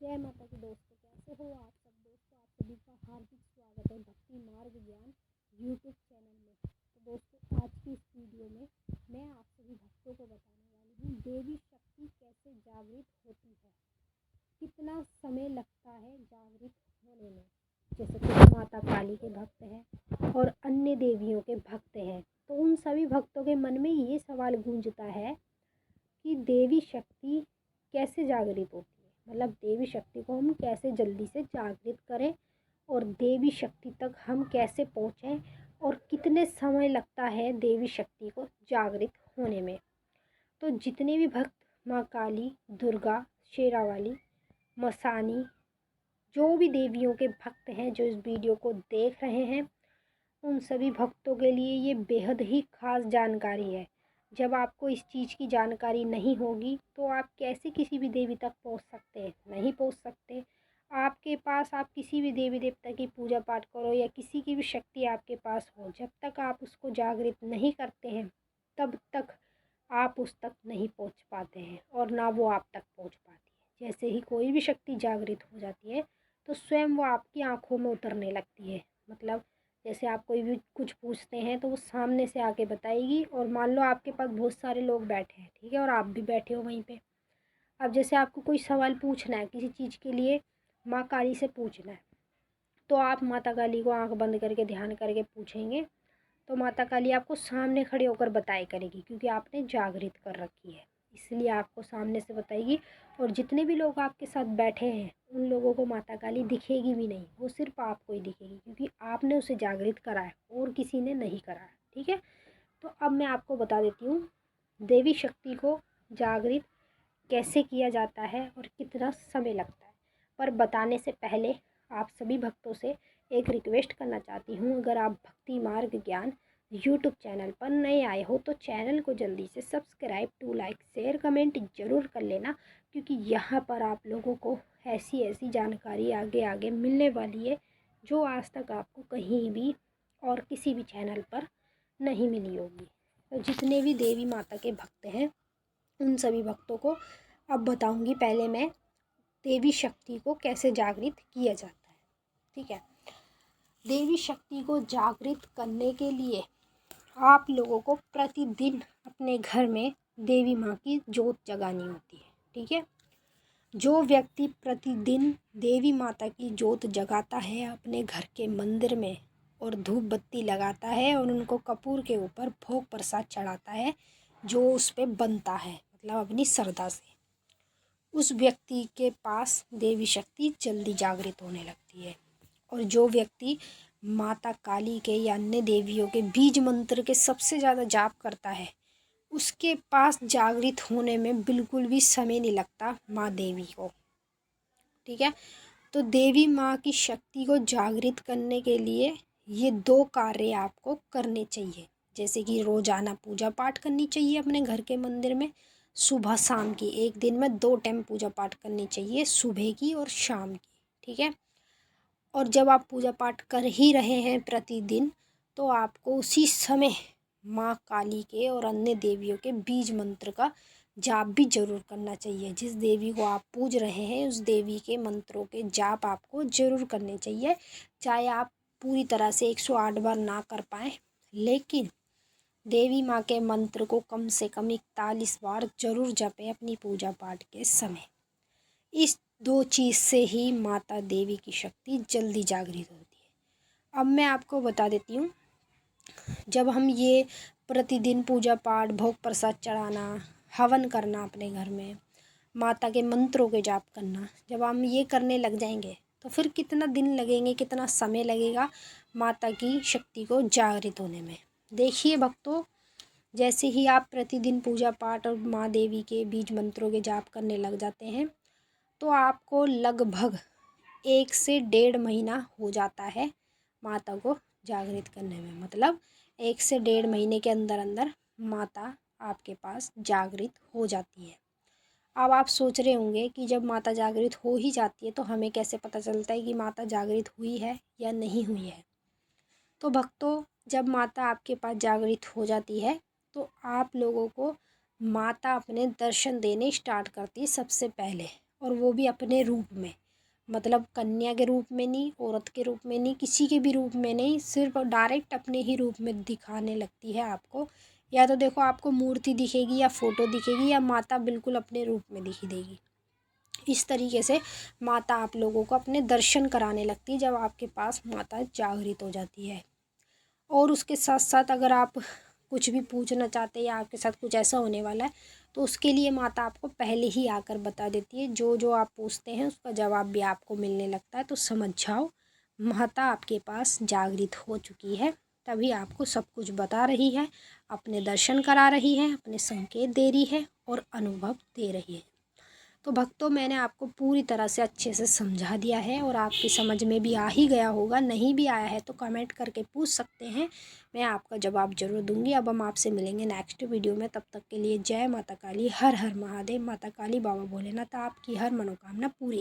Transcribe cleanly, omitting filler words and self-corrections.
जय माता की दोस्तों, कैसे हो आप सब दोस्तों। आप सभी का हार्दिक स्वागत है भक्ति मार्ग ज्ञान यूट्यूब चैनल में। तो दोस्तों, आज की इस वीडियो में मैं आप सभी भक्तों को बताने वाली हूँ देवी शक्ति कैसे जागृत होती है, कितना समय लगता है जागृत होने में। जैसे कुछ माता काली के भक्त हैं और अन्य देवियों के भक्त हैं, तो उन सभी भक्तों के मन में ये सवाल गूंजता है कि देवी शक्ति कैसे जागृत होती है, मतलब देवी शक्ति को हम कैसे जल्दी से जागृत करें और देवी शक्ति तक हम कैसे पहुँचें और कितने समय लगता है देवी शक्ति को जागृत होने में। तो जितने भी भक्त माँ काली, दुर्गा, शेरावाली, मसानी, जो भी देवियों के भक्त हैं जो इस वीडियो को देख रहे हैं, उन सभी भक्तों के लिए ये बेहद ही खास जानकारी है। जब आपको इस चीज़ की जानकारी नहीं होगी तो आप कैसे किसी भी देवी तक पहुंच सकते हैं, नहीं पहुंच सकते। आपके पास आप किसी भी देवी देवता की पूजा पाठ करो या किसी की भी शक्ति आपके पास हो, जब तक आप उसको जागृत नहीं करते हैं तब तक आप उस तक नहीं पहुंच पाते हैं और ना वो आप तक पहुंच पाती है। जैसे ही कोई भी शक्ति जागृत हो जाती है तो स्वयं वो आपकी आंखों में उतरने लगती है। मतलब जैसे आप कोई भी कुछ पूछते हैं तो वो सामने से आके बताएगी, और मान लो आपके पास बहुत सारे लोग बैठे हैं, ठीक है, और आप भी बैठे हो वहीं पे। अब जैसे आपको कोई सवाल पूछना है किसी चीज़ के लिए, माँ काली से पूछना है, तो आप माता काली को आंख बंद करके ध्यान करके पूछेंगे तो माता काली आपको सामने खड़े होकर बताए करेगी, क्योंकि आपने जागृत कर रखी है, इसलिए आपको सामने से बताएगी। और जितने भी लोग आपके साथ बैठे हैं उन लोगों को माता काली दिखेगी भी नहीं, वो सिर्फ आपको ही दिखेगी, क्योंकि आपने उसे जागृत करा है और किसी ने नहीं करा है। ठीक है, तो अब मैं आपको बता देती हूँ देवी शक्ति को जागृत कैसे किया जाता है और कितना समय लगता है। पर बताने से पहले आप सभी भक्तों से एक रिक्वेस्ट करना चाहती हूँ, अगर आप भक्ति मार्ग ज्ञान यूट्यूब चैनल पर नए आए हो तो चैनल को जल्दी से subscribe to like share comment ज़रूर कर लेना, क्योंकि यहाँ पर आप लोगों को ऐसी ऐसी जानकारी आगे आगे मिलने वाली है जो आज तक आपको कहीं भी और किसी भी चैनल पर नहीं मिली होगी। तो जितने भी देवी माता के भक्त हैं उन सभी भक्तों को अब बताऊंगी पहले मैं देवी शक्ति को कैसे जागृत किया जाता है। ठीक है, देवी शक्ति को जागृत करने के लिए आप लोगों को प्रतिदिन अपने घर में देवी माँ की जोत जगानी होती है। ठीक है, जो व्यक्ति प्रतिदिन देवी माता की जोत जगाता है अपने घर के मंदिर में और धूप बत्ती लगाता है और उनको कपूर के ऊपर भोग प्रसाद चढ़ाता है जो उस पर बनता है, मतलब अपनी श्रद्धा से, उस व्यक्ति के पास देवी शक्ति जल्दी जागृत होने लगती है। और जो व्यक्ति माता काली के या अन्य देवियों के बीज मंत्र के सबसे ज़्यादा जाप करता है उसके पास जागृत होने में बिल्कुल भी समय नहीं लगता माँ देवी को। ठीक है, तो देवी माँ की शक्ति को जागृत करने के लिए ये 2 कार्य आपको करने चाहिए। जैसे कि रोज़ाना पूजा पाठ करनी चाहिए अपने घर के मंदिर में, सुबह शाम की, एक दिन में 2 टाइम पूजा पाठ करनी चाहिए, सुबह की और शाम की। ठीक है, और जब आप पूजा पाठ कर ही रहे हैं प्रतिदिन तो आपको उसी समय माँ काली के और अन्य देवियों के बीज मंत्र का जाप भी जरूर करना चाहिए। जिस देवी को आप पूज रहे हैं उस देवी के मंत्रों के जाप आपको जरूर करने चाहिए, चाहे आप पूरी तरह से 108 बार ना कर पाएँ, लेकिन देवी माँ के मंत्र को कम से कम 41 बार जरूर जपें अपनी पूजा पाठ के समय। इस 2 चीज़ से ही माता देवी की शक्ति जल्दी जागृत होती है। अब मैं आपको बता देती हूँ, जब हम ये प्रतिदिन पूजा पाठ, भोग प्रसाद चढ़ाना, हवन करना अपने घर में, माता के मंत्रों के जाप करना, जब हम ये करने लग जाएंगे तो फिर कितना दिन लगेंगे, कितना समय लगेगा माता की शक्ति को जागृत होने में। देखिए भक्तों, जैसे ही आप प्रतिदिन पूजा पाठ और माँ देवी के बीज मंत्रों के जाप करने लग जाते हैं तो आपको लगभग 1 से 1.5 महीना हो जाता है माता को जागृत करने में। मतलब 1 से 1.5 महीने के अंदर अंदर माता आपके पास जागृत हो जाती है। अब आप सोच रहे होंगे कि जब माता जागृत हो ही जाती है तो हमें कैसे पता चलता है कि माता जागृत हुई है या नहीं हुई है। तो भक्तों, जब माता आपके पास जागृत हो जाती है तो आप लोगों को माता अपने दर्शन देने स्टार्ट करती है सबसे पहले, और वो भी अपने रूप में, मतलब कन्या के रूप में नहीं, औरत के रूप में नहीं, किसी के भी रूप में नहीं, सिर्फ डायरेक्ट अपने ही रूप में दिखाने लगती है आपको। या तो देखो आपको मूर्ति दिखेगी या फ़ोटो दिखेगी या माता बिल्कुल अपने रूप में दिखी देगी। इस तरीके से माता आप लोगों को अपने दर्शन कराने लगती है जब आपके पास माता जागृत हो जाती है। और उसके साथ साथ अगर आप कुछ भी पूछना चाहते हैं या आपके साथ कुछ ऐसा होने वाला है तो उसके लिए माता आपको पहले ही आकर बता देती है। जो जो आप पूछते हैं उसका जवाब भी आपको मिलने लगता है। तो समझ जाओ माता आपके पास जागृत हो चुकी है, तभी आपको सब कुछ बता रही है, अपने दर्शन करा रही है, अपने संकेत दे रही है और अनुभव दे रही है। तो भक्तों, मैंने आपको पूरी तरह से अच्छे से समझा दिया है और आपकी समझ में भी आ ही गया होगा। नहीं भी आया है तो कमेंट करके पूछ सकते हैं, मैं आपका जवाब ज़रूर दूंगी। अब हम आपसे मिलेंगे नेक्स्ट वीडियो में, तब तक के लिए जय माता काली, हर हर महादेव। माता काली बाबा भोलेनाथ आपकी हर मनोकामना पूरी